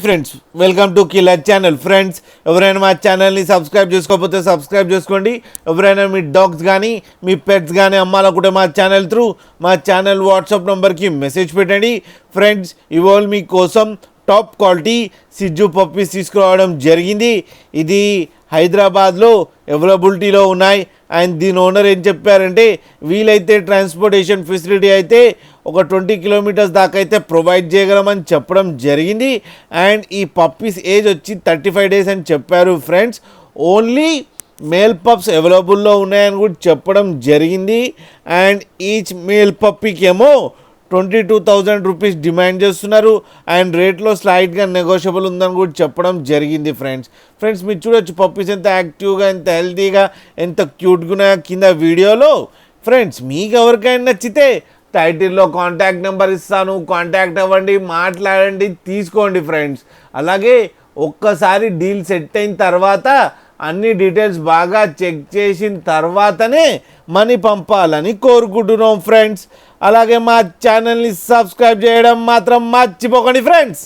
Friends, welcome to killer channel. Friends, ఎవరైనా మా ఛానల్ని సబ్స్క్రైబ్ చేసుకోకపోతే సబ్స్క్రైబ్ చేసుకోండి. ఎవరైనా మీ డాగ్స్ కానీ మీ పెట్స్ కానీ అమ్మాలనుకుంటే మా ఛానల్ త్రూ మా ఛానల్ వాట్సాప్ నెంబర్కి మెసేజ్ పెట్టండి. ఫ్రెండ్స్, ఇవాళ మీకోసం టాప్ క్వాలిటీ సిజ్జు పప్పీస్ తీసుకురావడం జరిగింది. ఇది హైదరాబాద్లో అవైలబిలిటీలో ఉన్నాయి. అండ్ దీని ఓనర్ ఏం చెప్పారంటే, వీలైతే ట్రాన్స్పోర్టేషన్ ఫెసిలిటీ అయితే ఒక 20 కిలోమీటర్స్ దాకా అయితే ప్రొవైడ్ చేయగలమని చెప్పడం జరిగింది. అండ్ ఈ పప్పీస్ ఏజ్ వచ్చి 35 డేస్ అని చెప్పారు. ఫ్రెండ్స్, ఓన్లీ మేల్ పప్స్ అవైలబుల్లో ఉన్నాయని కూడా చెప్పడం జరిగింది. అండ్ ఈచ్ మేల్ పప్పీకి ఏమో 22,000 రూపీస్ డిమాండ్ చేస్తున్నారు. అండ్ రేట్లో స్లైట్గా నెగోషియబుల్ ఉందని కూడా చెప్పడం జరిగింది. ఫ్రెండ్స్ మీరు చూడొచ్చు పప్పీస్ ఎంత యాక్టివ్గా, ఎంత హెల్తీగా, ఎంత క్యూట్గా కింద వీడియోలో. ఫ్రెండ్స్, మీకు ఎవరికైనా నచ్చితే టైటిల్లో కాంటాక్ట్ నెంబర్ ఇస్తాను, కాంటాక్ట్ అవ్వండి, మాట్లాడండి, తీసుకోండి. ఫ్రెండ్స్, అలాగే ఒక్కసారి డీల్ సెట్ అయిన తర్వాత అన్ని డీటెయిల్స్ బాగా చెక్ చేసిన తర్వాతనే మనీ పంపాలని కోరుకుంటున్నాం. ఫ్రెండ్స్, అలాగే మా ఛానల్ని సబ్స్క్రైబ్ చేయడం మాత్రం మర్చిపోకండి. ఫ్రెండ్స్.